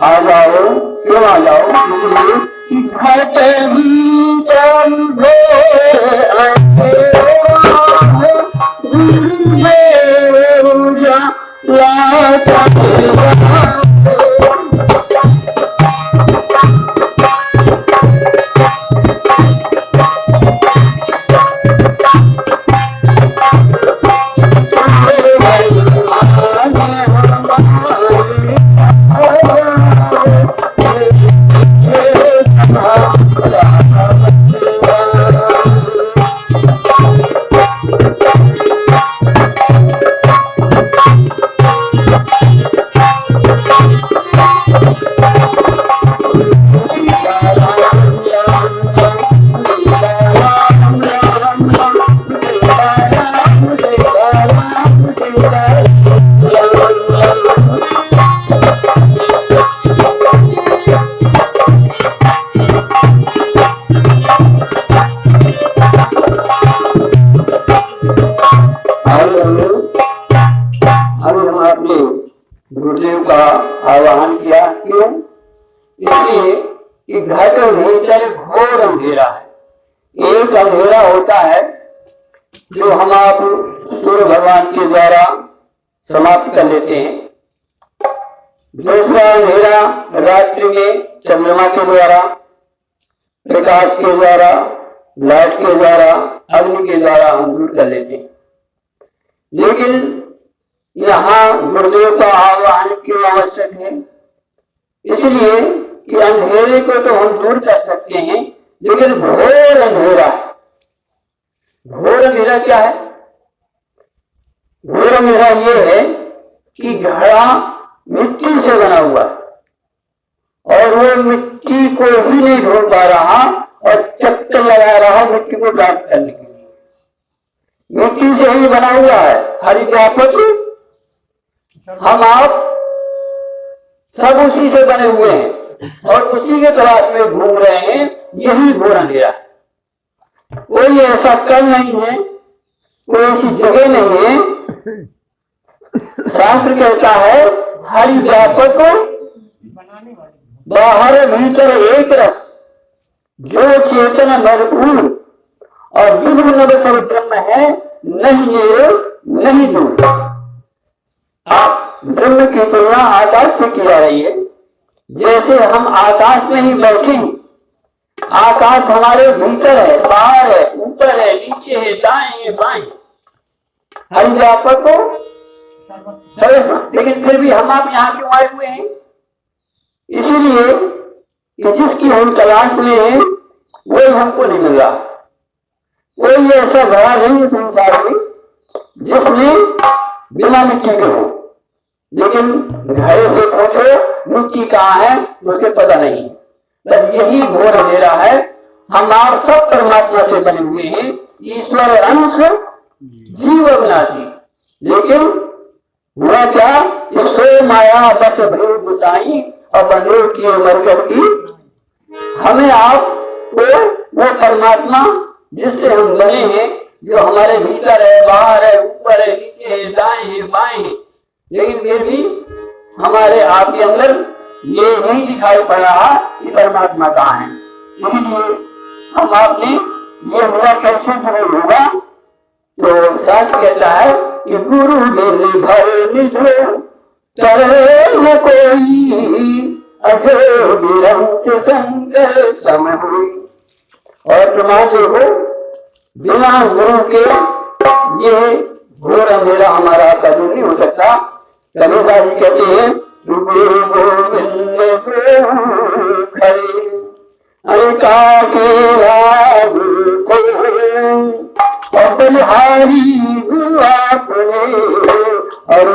आ जाओ, क्यों आ जाओ? इसलिए गुरुदेव का आवाहन किया। क्यों? इसलिए कि घर के भीतर घोर अंधेरा है। एक अंधेरा होता है जो हम आप सूर्य भगवान के द्वारा समाप्त कर लेते हैं। दूसरा अंधेरा रात्रि में चंद्रमा के द्वारा, प्रकाश के द्वारा, लाइट के द्वारा, अग्नि के द्वारा हम दूर कर लेते हैं। लेकिन यहाँ गुरुदेव का आह्वान क्यों आवश्यक है? इसलिए कि अंधेरे को तो हम दूर कर सकते हैं, लेकिन घोर अंधेरा है। घोर अंधेरा क्या है? घोर अंधेरा ये है कि घड़ा मिट्टी से बना हुआ है और वो मिट्टी को ही नहीं ढूंढ पा रहा और चक्कर लगा रहा मिट्टी को प्राप्त करने के लिए। मिट्टी से ही बना हुआ है हरी व्यापक, हम आप सब उसी से बने हुए हैं और उसी के तलाश में घूम रहे हैं। यही घोर अंधेरा है। कोई ऐसा कल नहीं है, कोई ऐसी जगह नहीं है। शास्त्र कहता है हरि व्यापक बाहर भीतर एक रस, जो चेतन भरपूर और विघ्न ब्रह्म है, नहीं ये नहीं दूर। आप ब्रह्म की तुलना आकाश से की जा रही है। जैसे हम आकाश में ही बैठे हैं, आकाश हमारे भीतर है, बाहर है, ऊपर है, नीचे है, दाएं है, बाएं। हर व्यापक को लेकिन फिर भी हम आप यहाँ क्यों आए हुए हैं? इसीलिए कि जिसकी हम तलाश में है वो हमको नहीं मिल रहा। कोई ऐसा घड़ा नहीं है संसार में जिसमें बिना मिट्टी के हो। लेकिन घड़े से पूछो मिट्टी कहाँ है, उसके पता नहीं। तब यही घोर अंधेरा है। हम आप सब परमात्मा से बने हुए हैं, ईश्वर अंश जीव अविनाशी। लेकिन हुआ क्या? सो माया बस भ्रम बुताई और बंधु की मरकत की। हमें आप को वो परमात्मा जिससे हम बने हैं, जो हमारे भीतर है, बाहर है, ऊपर है, नीचे है, दाएं है, बाएं है, लेकिन फिर भी हमारे आप के अंदर ये नहीं दिखाई पड़ रहा कि परमात्मा कहाँ है। इसलिए हम आपने ये हुआ कैसे शुरू होगा? तो शास्त्र कहता है कि गुरु निर्भर निधो करे न कोई, अजो निरंत संग सम हुई। और प्रमाण देखो, बिना गुरु के ये घोर अंधेरा हमारा कभी नहीं हो सकता। कबीर जी कहते हैं गुरु गोविंद और बलिहारी हुआ और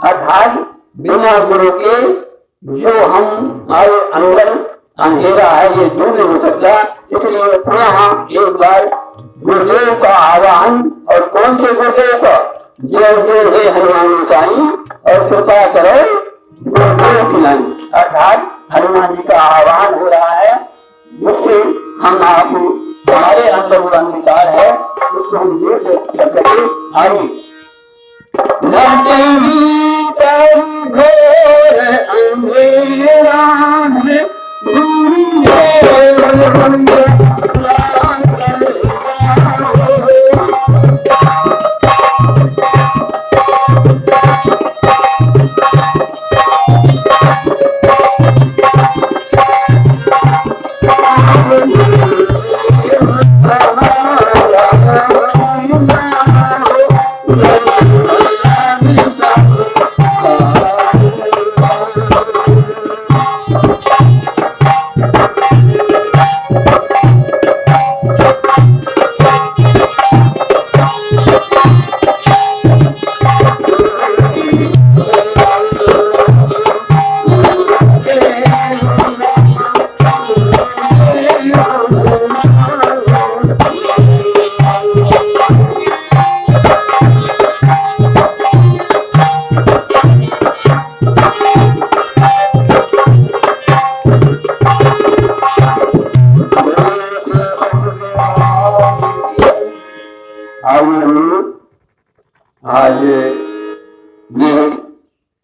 अर्थात बिना गुरु के जो हमारे अंदर अंधेरा है ये दूर नहीं हो सकता। इसलिए पुनः एक बार गुरुदेव का आह्वान, और कौन से गुरुदेव का? जय जय हे हनुमान गोसाई और कृपा करो गुरुदेव की नहीं। अर्थात हनुमान जी का आह्वान हो रहा है, जिससे हम आप हमारे अंदर वो अंगीकार है उसको हम दूर से आइए।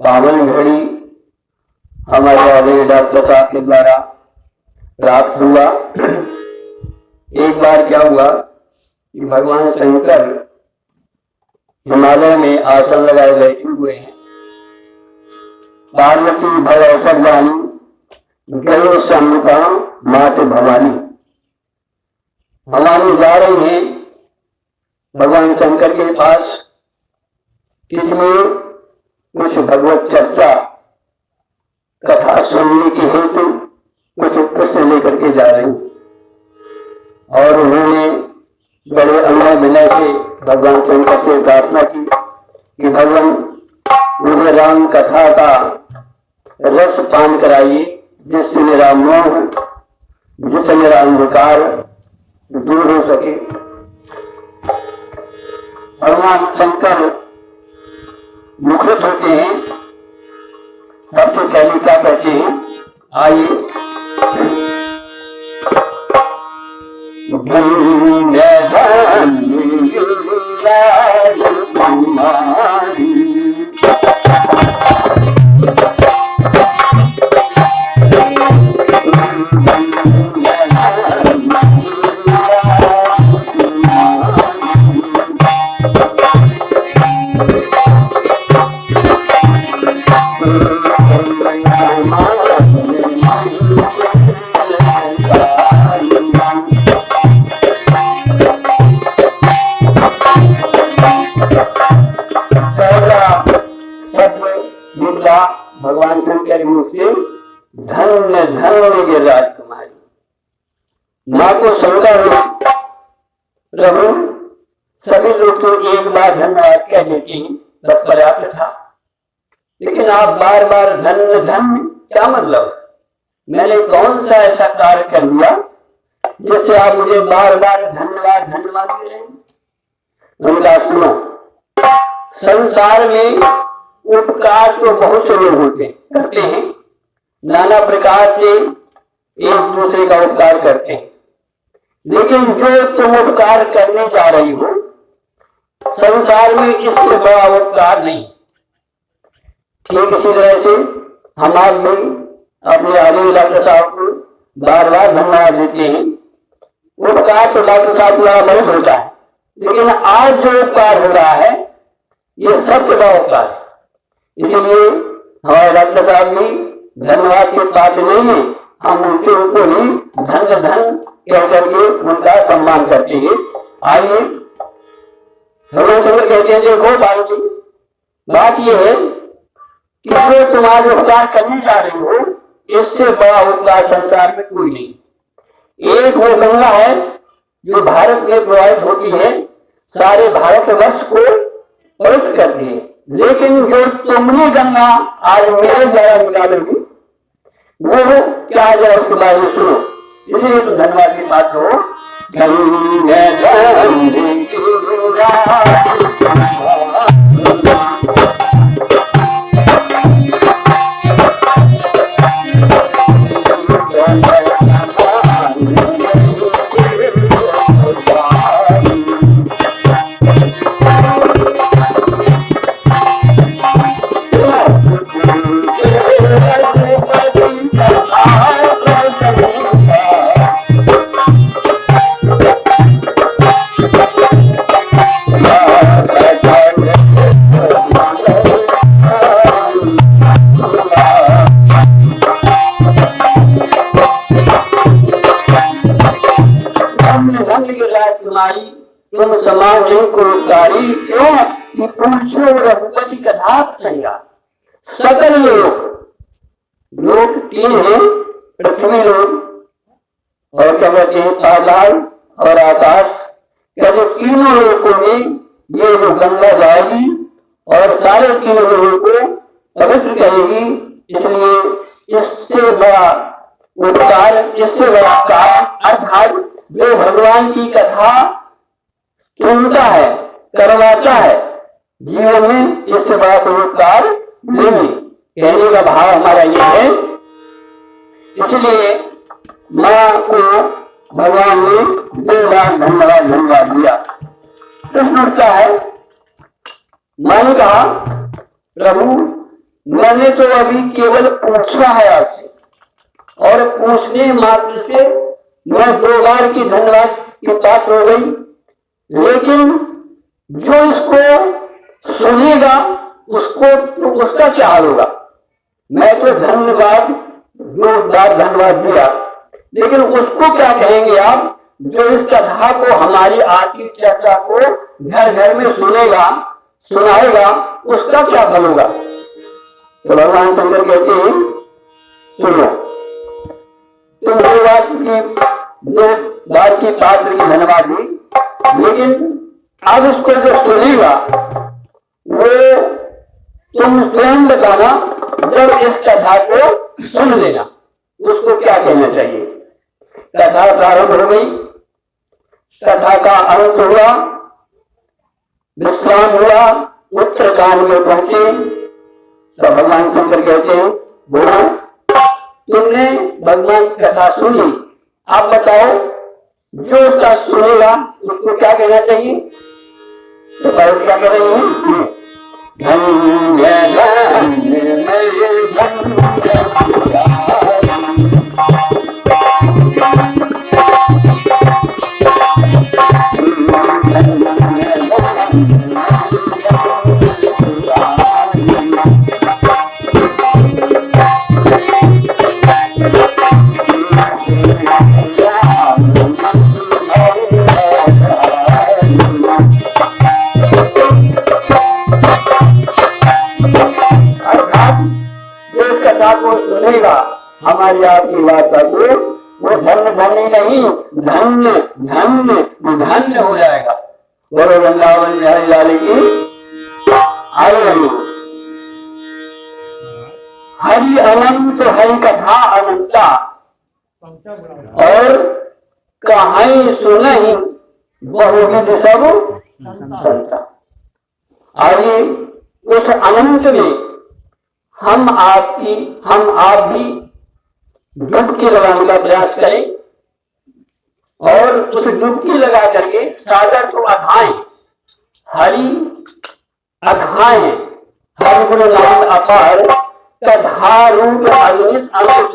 पावन घड़ी हमारे आदरणीय डॉक्टर साहब के द्वारा प्राप्त हुआ। एक बार क्या हुआ कि भगवान शंकर हिमालय में आसन लगाए बैठे हुए हैं। पार्वती भय अवसर जानी गयो सम्मुखा मात भवानी। भवानी जा रही हैं भगवान शंकर के पास, किसमें कुछ भगवत चर्चा कथा सुनने की हेतु कुछ प्रश्न लेकर के जा रही, और उन्होंने बड़े अनय विनय से भगवान शंकर से प्रार्थना की कि भगवान मुझे राम कथा का रस पान कराइए, जिससे मेरा मोह, जिससे मेरा अंधकार दूर हो सके। भगवान शंकर मुखरित होते हैं। सबसे पहले क्या कहते हैं, आइए भगवान शंकर मुँह से धन्य धन्य राजकुमारी। माँ को शंका हुई, प्रभु सभी लोग तो एक बार धन्यवाद कह देते हैं तब पर्याप्त था, लेकिन आप बार बार धन्य धन्य, क्या मतलब? मैंने कौन सा ऐसा कार्य कर दिया जिससे आप मुझे बार बार धन्यवाद धन्यवाद दे रहे हैं? उनका सुनो, संसार में उपकार तो बहुत से लोग होते करते हैं, नाना प्रकार से एक दूसरे का उपकार करते हैं, लेकिन जो तुम उपकार करने जा रही हो संसार में इससे बड़ा उपकार नहीं। ठीक इसी तरह से हम आप भी अपने आदरणीय डॉक्टर साहब को बार बार धन्यवाद देते हैं। उपकार तो डॉक्टर साहब द्वारा नहीं होता है, लेकिन आज जो उपकार हो रहा है ये सबसे बड़ा उपकार है। इसलिए हमारे डॉक्टर साहब भी धन्यवाद की बात नहीं है, हम उनसे उनको ही धन धन कह करके उनका सम्मान करते हैं। आइए भगवान शंकर कहते हैं, देखो बाबू जी, बात यह है कि जो तुम्हारे उपकार करने जा रही हो इससे बड़ा उपकार संसार में कोई नहीं। एक वो गंगा है जो भारत में प्रवाहित होती है, सारे भारतवर्ष को पवित्र करती है, लेकिन जो तुमने गंगा आज मेरे द्वारा निकालोगी वो क्या है, उसके बारे में सुनो। इसलिए तो धन्यवाद की बात हो, तुम समान कुरुकारी रघुपति कथा सकल लोग तीन है, पृथ्वी लोग और क्या कहते हैं पाताल और आकाश, कहते तीनों लोगों में ये जो गंगा जाएगी और सारे तीनों लोगों को पवित्र करेगी। इसलिए इससे बड़ा उपकार, इससे बड़ा कार्य अर्थात जो भगवान की कथा सुनता है, करवाता है जीवन में, इससे बड़ा कोई उपकार नहीं। कहने का भाव हमारा ये है। इसलिए माँ को भगवान ने 2 बार धन्यवाद दिया। प्रश्न उठता है, माँ ने कहा प्रभु मैंने तो अभी केवल पूछा है आपसे, और पूछने मात्र से मैं 2 बार की धन्यवाद की बात हो गई, लेकिन जो इसको सुनेगा उसको तो उसका क्या हाल होगा। मैं तो धन्यवाद, जोरदार धन्यवाद दिया, लेकिन उसको क्या कहेंगे आप जो इस कथा को, हमारी आरती चर्चा को घर घर में सुनेगा, सुनाएगा, उसका क्या फल होगा। तो भगवान शंकर कहते हैं सुनो, तुम जो बात की पात्र की धन्यवाद दी, लेकिन अब उसको जो सुनेगा वो तुम स्वयं बताना, जब इस कथा को सुन लेना उसको क्या कहना चाहिए। कथा प्रारंभ हो गई, कथा का अंत हुआ, विश्राम हुआ, उत्तरकांड में पहुंचे, तो भगवान शंकर कहते हैं बोलो, तुमने भगवान की कथा सुनी, आप बताओ जो उसका सुनेगा उसको क्या कहना चाहिए। तो क्या कह रहे हैं, धन्य धन्य मेरे धन्य हमारी आपकी बात का वो धन्य धन्य नहीं, धन्य धन्य धन्य हो जाएगा। बोलो वृंदावन बिहारी लाल की हरि अनंत, हरि कथा अनंता, और कहानी सुनहि बहुविध सब संता। आइए उस अनंत में हम आप भी डुबकी लगाने का प्रयास करें, और उस डुबकी लगा करके सागर को अथाएं। हरि अथाएं, हरि गुण नाम अपार, तद्धारूप अगणित अमृत,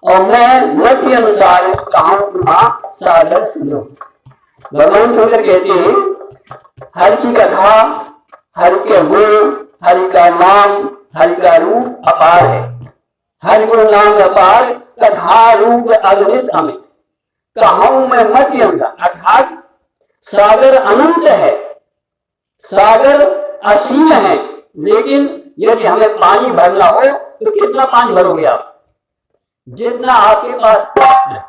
और मैं न के अनुसार कहूं तुम्हां सागर सुनो। भगवान शंकर कहते हैं हरि की कथा, हरि के गुण, हरि का नाम, हरि का रूप अपार है। हरि गुण नाम अपार, कथा रूप अगणित अमित, कहूं मैं मत यंगा। अर्थात सागर अनंत है, सागर असीम है, लेकिन यदि हमें पानी भरना हो तो कितना पानी भरोगे आप, जितना आपके पास है।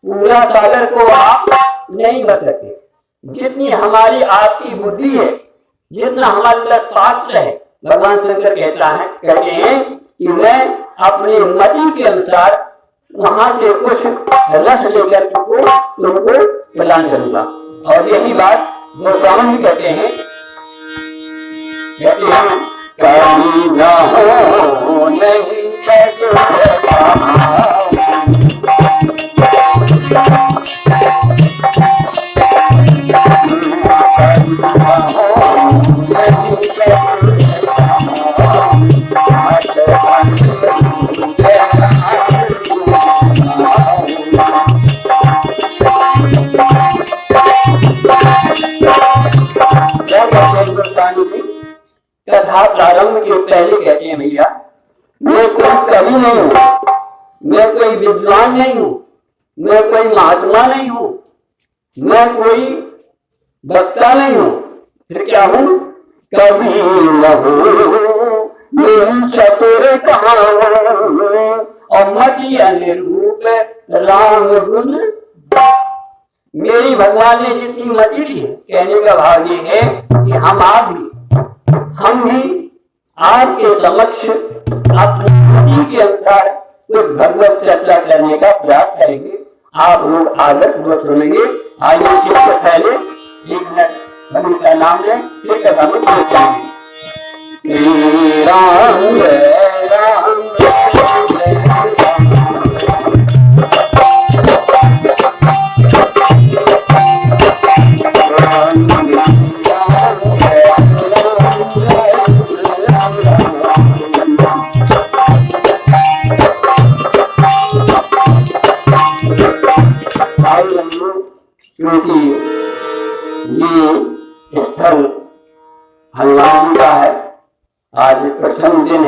पूरा सागर को आप नहीं भर सकते। जितनी हमारी आपकी बुद्धि है, जितना हमारे अंदर पात्र है, भगवान शंकर कहते हैं कि मैं अपने मति के अनुसार वहां से कुछ रस लेकर तुमको प्रदान करूंगा। और यही बात गोस्वामी भी कहते हैं कहीं न हो नहीं कथा प्रारंभ के पहले कहते हैं भैया मैं कोई कवि नहीं हूं, मैं कोई विद्वान नहीं हूं, मैं कोई महात्मा नहीं हूं, मैं कोई वक्ता नहीं हूं, फिर क्या हूं, कवि चतुर और मति अनुरूप राम गुण। मेरी भगवान ने जितनी मति दी है, कहने का भाव ये है कि हम भी आपके समक्ष अपनी मति के अनुसार कुछ भगवत चर्चा करने का प्रयास करेंगे। आप लोग आदर पूर्वक सुनेंगे। आइए इससे पहले 1 मिनट भगवान का नाम लें, फिर कथा में प्रवेश करेंगे। राम राम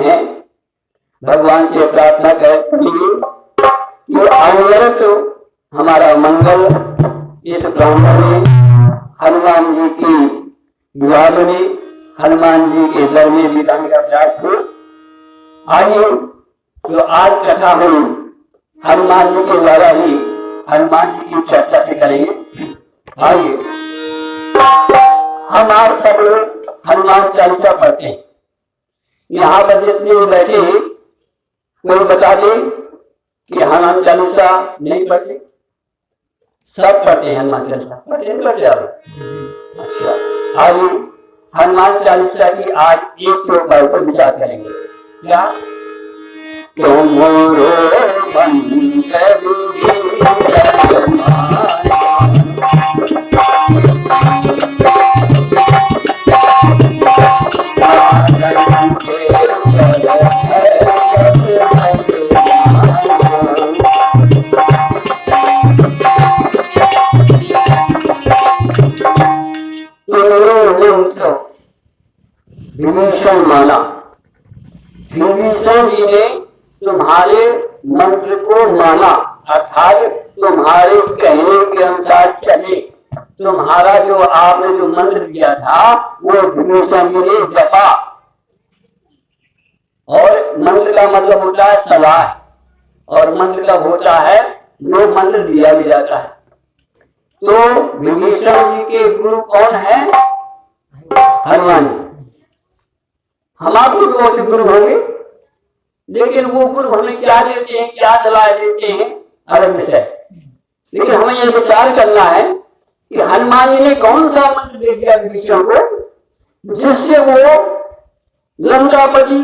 हैं, भगवान से प्रार्थना करेंगे कि अनवरत हमारा मंगल इस ब्राह्मण में, हनुमान जी की याद में, हनुमान जी के दर में बिताने का प्रयास हो। आइए जो आज कथा हुई हनुमान जी के द्वारा ही हनुमान जी की चर्चा से करेंगे। आइए हम आप सब हनुमान चालीसा पढ़ते हैं। यहाँ पर जितने बैठे हैं कोई बता दे कि हनुमान चालीसा नहीं पढ़ते? सब पढ़ते हैं हनुमान चालीसा, पढ़ते आप? अच्छा, आइए हनुमान चालीसा की आज एक दो बार पर विचार करेंगे। क्या विभीषण माना, विभीषण जी ने तुम्हारे मंत्र को माना, अर्थात तुम्हारे कहने के अनुसार चले। तुम्हारा जो आपने जो मंत्र दिया था वो विभीषण जी ने जपा। और मंत्र का मतलब होता है सलाह, और मंत्र का होता है जो मंत्र दिया भी जाता है। तो विभीषण जी के गुरु कौन है? हनुमान जी। हमारे कौन से गुरु होंगे, लेकिन वो गुरु हमें क्या देते हैं, क्या सलाह देते हैं, अलग विषय। लेकिन हमें ये विचार करना है कि हनुमान जी ने कौन सा मंत्र दे दिया विभीषण को जिससे वो लंकापति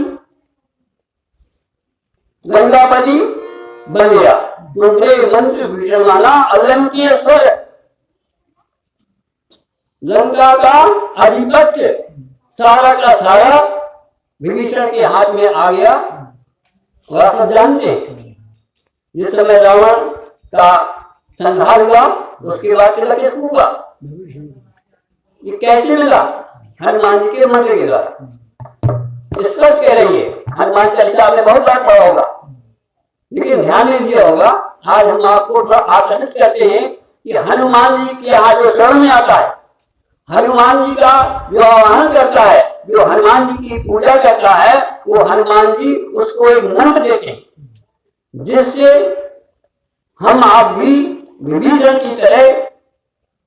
बन गया। दूसरे मंत्र विभीषण माना अलंकेश्वर, लंका का अधिपत्य सारा का सारा विभीषण के हाथ में आ गया। और आप सब जानते हैं जिस समय रावण का संहार हुआ उसके बाद तिलक किसको हुआ? ये कैसे मिला? हनुमान जी के मंत्र के द्वारा। स्पष्ट कह रही है, हनुमान चालीसा आपने बहुत बार पढ़ा होगा, लेकिन ध्यान नहीं दिया होगा। आज हम आपको थोड़ा आकर्षित करते हैं कि हनुमान जी के यहाँ जो शरण में आता है, हनुमान जी का जो आह्वान करता है, जो हनुमान जी की पूजा करता है, वो हनुमान जी उसको एक मंत्र देते हैं जिससे हम आप भी विभीषण की तरह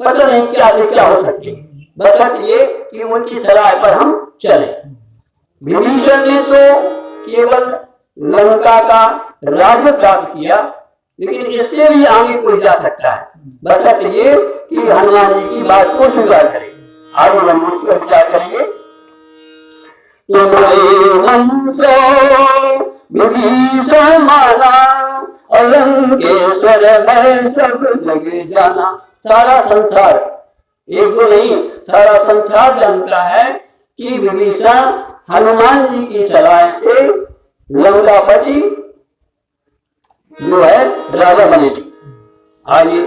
पता नहीं क्या से क्या हो सकते हैं, बस ये कि उनकी सलाह पर हम चले। विभीषण ने तो केवल लंका का राज्य प्राप्त किया, लेकिन इससे भी आगे कोई जा सकता है, बस ये कि हनुमान जी की बात को स्वीकार करें। आगे हम उस पर विचार करेंगे। विभीषण माना अलंकेश्वर है सब जगह जाना। सारा संसार, एक तो नहीं, सारा संसार जानता है कि विभीषण हनुमान जी की सलाह से लंकापति जो है राजा बने थे। आइए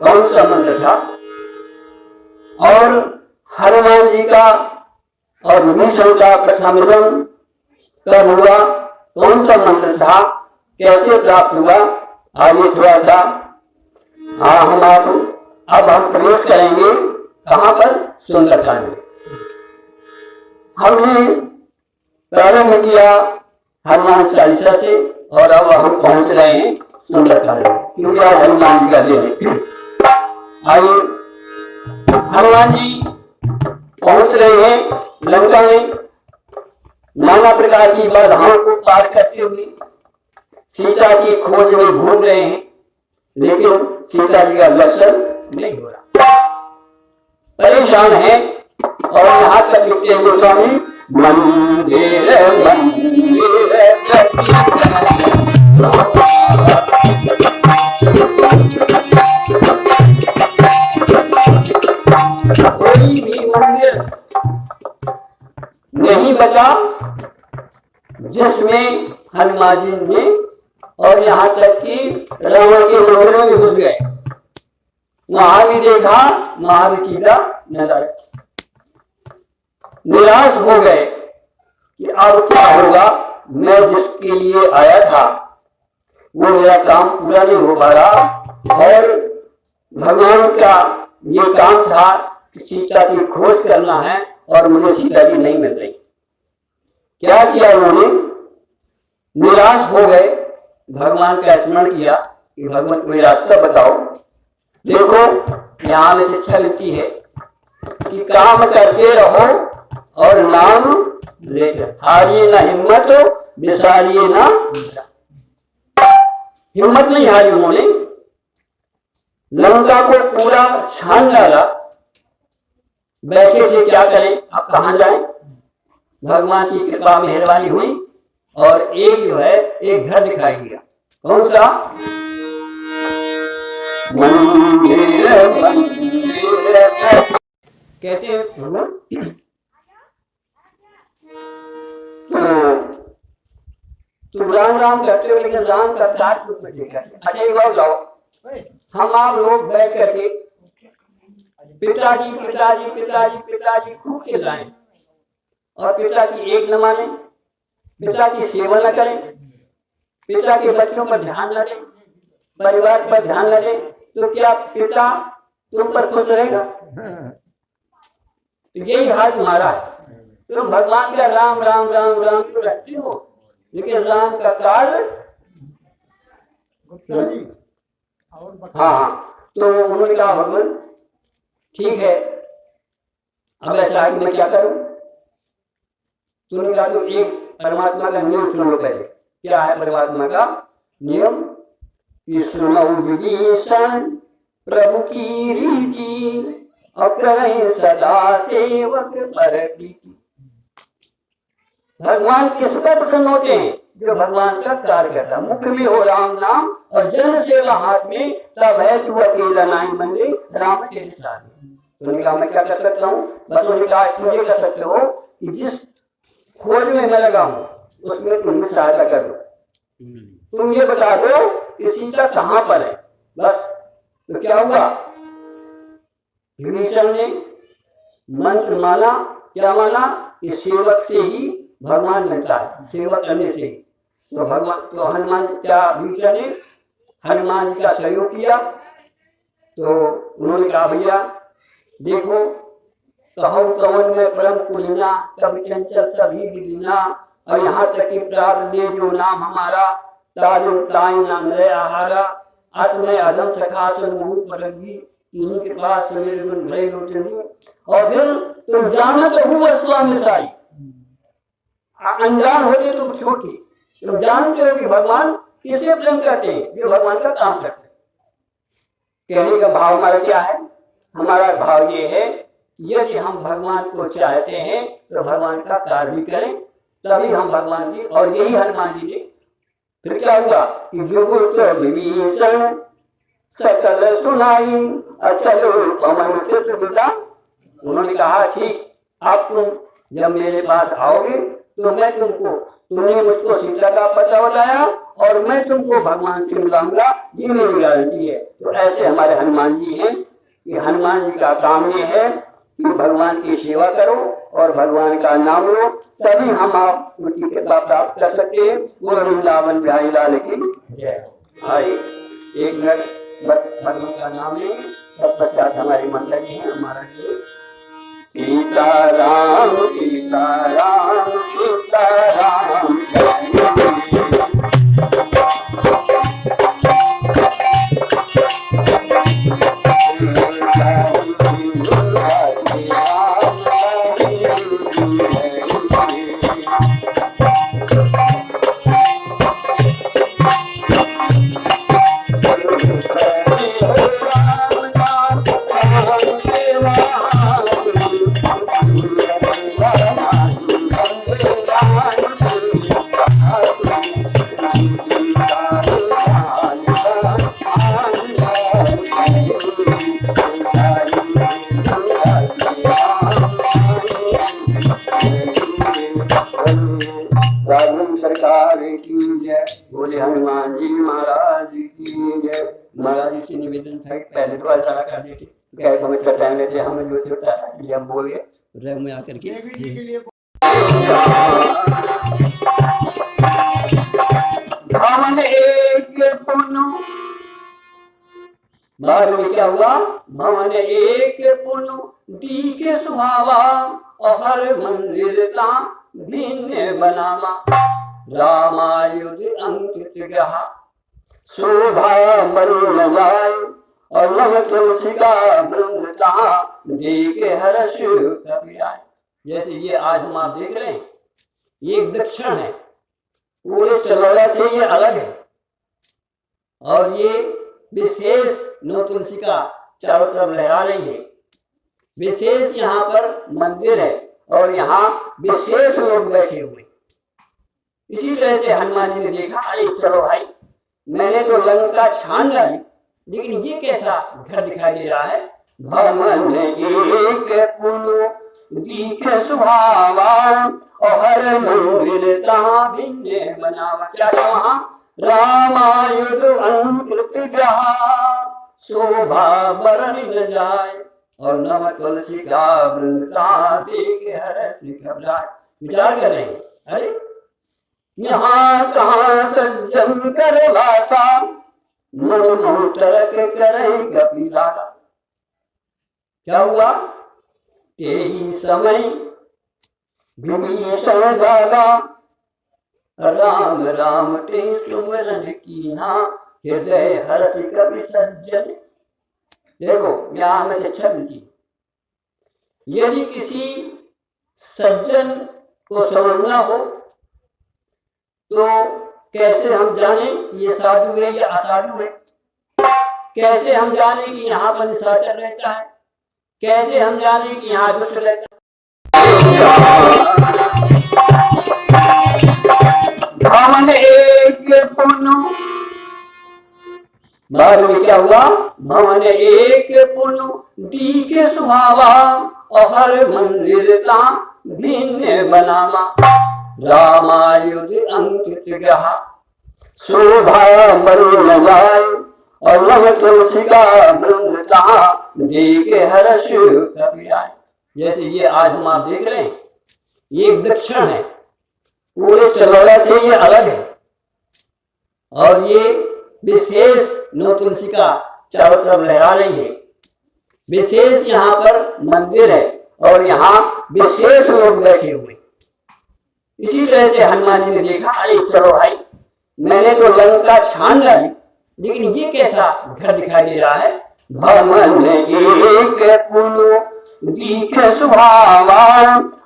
कौन सा मंत्र था और हनुमान जी का और विभीषण का प्रथम मिलन कब हुआ, कौन सा मंत्र था, कैसे प्राप्त हुआ? आइए थोड़ा सा अब हम प्रवेश करेंगे कहाँ पर? सुंदरकांड में। हमने प्रारंभ किया हनुमान चालीसा से और अब हम पहुंच रहे हैं सुंदरकांड में, क्योंकि आज हनुमान जी का दिन है। आइए हनुमान जी पहुंच रहे हैं लंका में, नाना प्रकार की बाधाओं को पार करते हुए सीता की खोज में घूम रहे हैं, लेकिन सीता जी का दर्शन नहीं हो रहा। परेशान है और यहाँ तक लिखते हुए मंदिर कोई भी मंदिर नहीं बचा जिसमें हनुमान जी ने, और यहाँ तक कि रावण के मंदिरों में घुस गए, वहां भी देखा, वहां भी सीता नजर। निराश हो गए कि अब क्या होगा, मैं जिसके लिए आया था वो मेरा काम पूरा नहीं हो पा रहा और भगवान का ये काम था कि सीता की खोज करना है और मुझे सीता जी नहीं मिल रही। क्या किया उन्होंने? निराश हो गए, भगवान का स्मरण किया कि भगवान कोई रास्ता बताओ। देखो यहाँ में शिक्षा मिलती है कि काम करते रहो और नाम लेते, हारिए ना हिम्मत, बिसारिए ना। हिम्मत नहीं हारी उन्होंने, लंका को पूरा छान डाला। बैठे थे क्या करें, अब कहाँ जाएं? भगवान की कृपा मेहरबानी हुई और एक जो है एक घर दिखाई दिया। कौन सा? कहते हैं भगवान तुम राम राम करते हो लेकिन राम का त्राट कुछ नहीं करते। अच्छा एक बार जाओ, हम आप लोग बैठ करके पिताजी पिताजी पिताजी पिताजी खूब चिल्लाएं और पिता की एक न माने, पिता की सेवा न करें, पिता के बच्चों पर ध्यान न दें, परिवार पर ध्यान न दें, तो क्या पिता तुम पर खुश रहेगा? तो यही हाल तुम्हारा है। तुम भगवान का राम राम राम राम तो रखते हो लेकिन राम का कार्य। हाँ, तो उन्होंने कहा भगवान ठीक है, अब ऐसा है मैं क्या करूं? तूने कहा तो एक परमात्मा का नियम सुनो पहले। क्या है परमात्मा का नियम? कि सुनो विभीषण प्रभु की रीति और करें सदा सेवक पर प्रीति। भगवान किस पर प्रसन्न होते हैं? जो भगवान का कार्य करता है। मुख में हो राम नाम और जन सेवा हाथ में, तब है तू अकेला नाई मंदिर राम तेरे साथ। उन्होंने कहा मैं क्या कर सकता हूँ? बस उन्होंने कहा तुझे कर सकते हो कि जिस खोज में मैं लगा हूँ उसमें तुम सहायता कर दो। तुम ये बता दो कि सीता कहाँ पर है, बस। तो क्या हुआ? विभीषण ने मंत्र माना। क्या माना? कि सेवक से ही भगवान मिलता है, सेवक करने से ही। तो भगवान तो हनुमान क्या विभीषण ने हनुमान जी का सहयोग किया। तो उन्होंने कहा भैया देखो, कहो कवन में परम कुलीना, कभी चंचल सभी विलीना, और यहाँ तक कि प्राप्त ले जो नाम हमारा, ताजो ताई नाम ले आहारा, असमय अधम सखा सुन मुँह पलगी, इन्हीं के पास मेरे गुण भय लुटनी। और फिर तुम जानत हुआ स्वामी साई, अनजान होते तुम छोटी, तुम जानते हो कि भगवान किसे प्रेम करते हैं? जो भगवान का काम करते हैं। कहने का भाव हमारा क्या है? हमारा भाव ये है यदि हम भगवान को चाहते हैं तो भगवान का कार्य भी करें, तभी हम भगवान की। और यही हनुमान जी ने फिर क्या हुआ कि जुगुर तो विभीषण सकल सुनाई, अचलो पवन से सुविधा। उन्होंने कहा ठीक, अब तुम जब मेरे पास आओगे तो मैं तुमने मुझको सीता का पता बताया और मैं तुमको भगवान से मिलाऊंगा, ये मेरी गारंटी है। तो ऐसे हमारे हनुमान जी हैं कि हनुमान जी का काम ये है कि भगवान की सेवा करो और भगवान का नाम लो, तभी हम आप उनकी कृपा प्राप्त कर सकते हैं। वो वृंदावन बिहारी लाल की जय। भाई एक मिनट बस भगवान का नाम लें, सब पश्चात हमारी मंत्र जी हैं। हमारा सीताराम सीताराम सीताराम। बोले हनुमान जी महाराज की जय। महाराज जी से निवेदन था पहले तो ऐसा कर देते, गए हमें चटाएं लेते, हमें जो छोटा ये हम बोल गए रह में आकर के बाद में क्या हुआ, भवन एक पुनु दीखे सुहावा, और हर मंदिर ता भिन्न बनावा, रामायुध अंकित ग्रहा, शोभा बड़ी न जाए, और लव तुलसी का वृंद ता देखे हर्ष कपिराए। जैसे ये आज हम आप देख रहे हैं, ये एक दक्षिण है, पूरे चलौड़ा से ये अलग है, और ये विशेष नौ तुलसी का चारों तरफ लहरा रही है, विशेष यहाँ पर मंदिर है, और यहाँ विशेष लोग बैठे हुए। इसी तरह से हनुमान जी ने देखा, अरे चलो भाई, मैंने तो लंका छान डाली, लेकिन ये कैसा घर दिखाई दे रहा है। भवन एक पुनु दीखे सुहावा, और हर मंदिर तहाँ भिन्न बनावा। क्या था वहाँ, रामायुध अंकित ग्रहा, शोभा बरन न जाए, और नव तुलसी का वृंद तहाँ देखे हर्ष घबराए। विचार कर रहे हैं, अरे यहाँ कहाँ सज्जन कर वासा, मन मोह तरक करें कपिलासा। क्या हुआ, यही समय विभीषण जागा, राम राम ते सुमरन कीना, हृदय हर्ष कवि सज्जन। देखो यहाँ में शिक्षा मिलती है, यदि किसी सज्जन को समझना हो तो कैसे हम जाने ये साधु है या असाधु है, कैसे हम जाने कि यहाँ पर निशाचर रहता है, कैसे हम जाने कि यहाँ दुष्ट रहता है। भवन एक पुनु, बाद में क्या हुआ, भवन एक पुनु दीखे सुहावा, और हर मंदिर ता भिन्न बनावा, रामायुध अंकित ग्रहा, शोभा बड़ी न जाए, और लव तुलसी का वृंद तहाँ देखे हर्ष कपिराए। जैसे ये आज हम आप देख रहे हैं, ये एक दक्षिण है, पूरे चलौड़ा से ये अलग है, और ये विशेष नौ तुलसी का चारों तरफ लहरा रही है, विशेष यहाँ पर मंदिर है, और यहाँ विशेष लोग बैठे हुए। इसी तरह से हनुमान जी ने देखा, अरे चलो भाई, मैंने तो लंका छान डाली, लेकिन ये कैसा घर दिखाई दे रहा है। भवन एक पुनु दीखे सुहावा,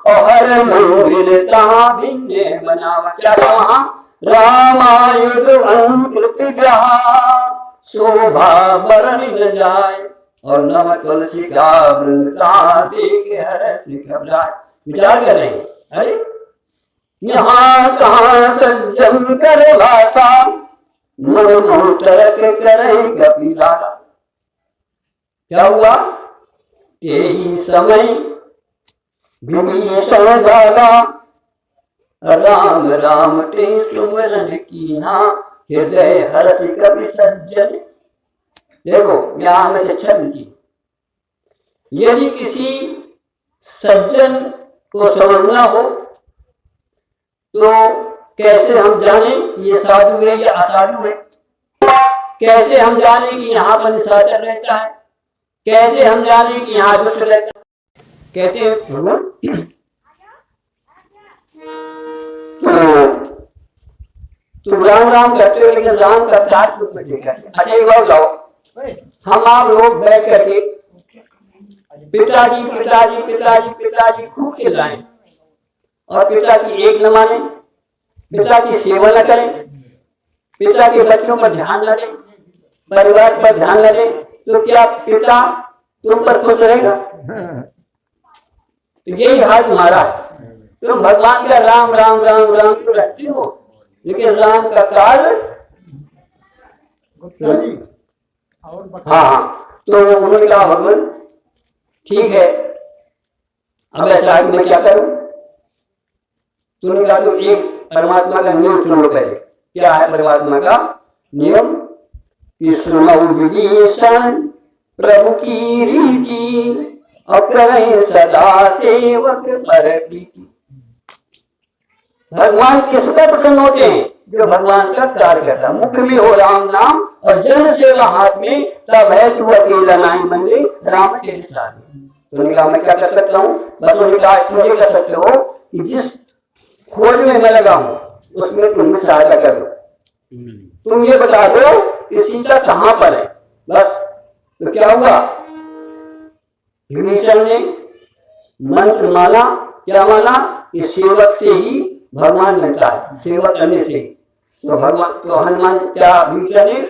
और हर मंदिर तहाँ भिन्न बनावा। क्या था वहाँ, रामायुध अंकित ग्रहा, शोभा बरन न जाए, और नव तुलसी का वृंद तहाँ देखे हर्ष घबराए। विचार कर रहे हैं, अरे यहाँ कहाँ सज्जन कर वासा, मन मोह तरक करें कपिलासा। क्या हुआ, यही समय विभीषण जागा, राम राम ते सुमरन कीना, हृदय हर्ष कवि सज्जन। देखो यहाँ में शिक्षा मिलती है, यदि किसी सज्जन को समझना हो तो कैसे हम जाने ये साधु है या असाधु है, कैसे हम जाने कि यहाँ पर निशाचर रहता है, कैसे हम जाने कि यहाँ दुष्ट रहता है। कहते हैं भगवान तुम राम राम करते हो, लेकिन राम का चार रूप में देखा। अच्छा एक बार जाओ, हम आप लोग बैठ करके पिताजी पिताजी पिताजी पिताजी खूब चिल्लाएं, और पिता की एक न माने, पिता की सेवा न करें, पिता के बच्चों पर ध्यान न दें, परिवार पर ध्यान न दें, तो क्या पिता तुम पर खुश रहेगा? तो यही हाल तुम्हारा है। तुम भगवान का राम राम राम राम तो रखते हो, लेकिन राम का कार्य हाँ। तो उन्होंने कहा भगवान ठीक है, अब ऐसा मैं क्या करूं? तूने कहा तो एक परमात्मा का नियम सुन लो पहले। क्या है परमात्मा का नियम? कि सुनो विभीषण प्रभु की रीति, और करें सदा सेवक पर प्रीति। भगवान किस पर प्रसन्न होते हैं? जो भगवान का कार्य करता है। मुख में हो राम नाम, और जन सेवा हाथ में, तब है तू अकेला नहीं बंदे राम तेरे साथ। तो उन्होंने कहा मैं क्या कर सकता हूँ? बस उन्होंने कहा तुम ये कर सकते हो कि जिस खोज में मैं लगा हूँ उसमें तुम सहायता कर दो, तुम ये बता दो कि सीता कहाँ पर है बस। तो क्या हुआ, विभीषण ने मंत्र माना, क्या माना कि सेवक से ही भगवान बनता है, सेवा करने से। तो भगवान तो हनुमान क्या विभीषण ने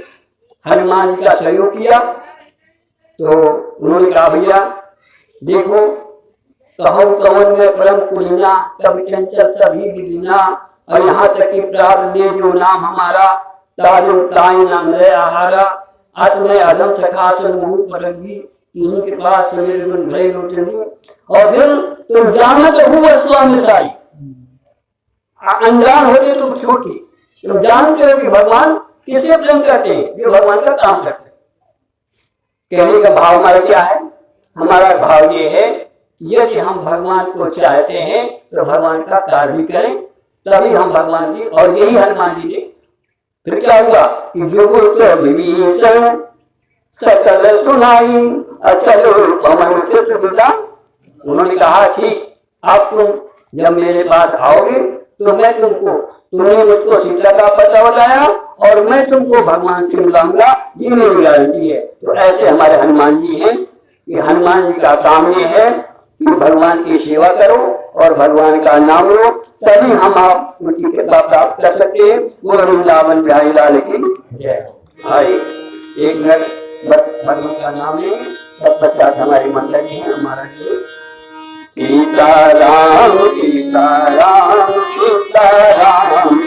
हनुमान जी का सहयोग किया। तो उन्होंने कहा भैया देखो, कहो कवन में परम कुलीना, तब चंचल सभी विलीना, और यहाँ तक कि प्राप्त ले जो नाम हमारा, ताजो ताई नाम रहे आहारा, असमय अधम सखासन मुँह परगी, इन्हीं के पास मेरे गुण भय लुटनी। और फिर तुम जानत हुआ स्वामी साई, अनजान होते तुम छोटी, तुम जानते हो कि भगवान किसे प्रेम करते हैं, जो भगवान का काम करते हैं। कहने का भाव हमारा क्या है? हमारा भाव ये है यदि हम भगवान को चाहते हैं तो भगवान का कार्य भी करें, तभी हम भगवान की। और यही हनुमान जी ने फिर क्या हुआ कि जो तो विभीषण सकल सुनाई, चलो पवन से सुविधा। उन्होंने कहा ठीक, अब तुम जब मेरे पास आओगे तो मैं तुमने मुझको सीता का पता बताया और मैं तुमको भगवान से मिलाऊंगा, ये मेरी गारंटी है। तो ऐसे हमारे हनुमान जी हैं कि हनुमान जी का काम ये है कि भगवान की सेवा करो और भगवान का नाम लो, तभी हम आप उनकी कृपा प्राप्त कर सकते हैं। वो वृंदावन बिहारी लाल की जय। भाई एक मिनट बस भगवान का नाम लें, सब पचास हमारी मंडली है। हमारा सीताराम सीताराम सीताराम,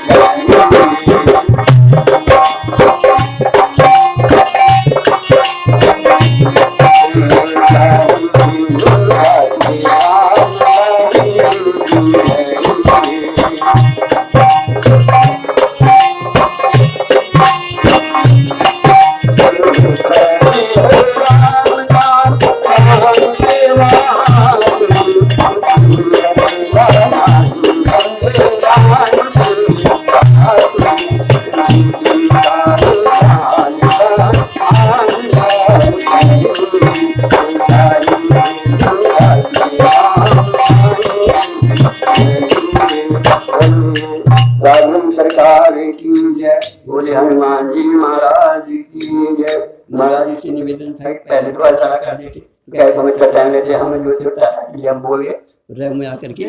सरकार की जय। बोले हनुमान जी महाराज की जय। महाराज जी से निवेदन था पहले तो ऐसा कर देते, हमें टाइम लेते, हमें जो छोटा है ये हम बोल गए में आकर के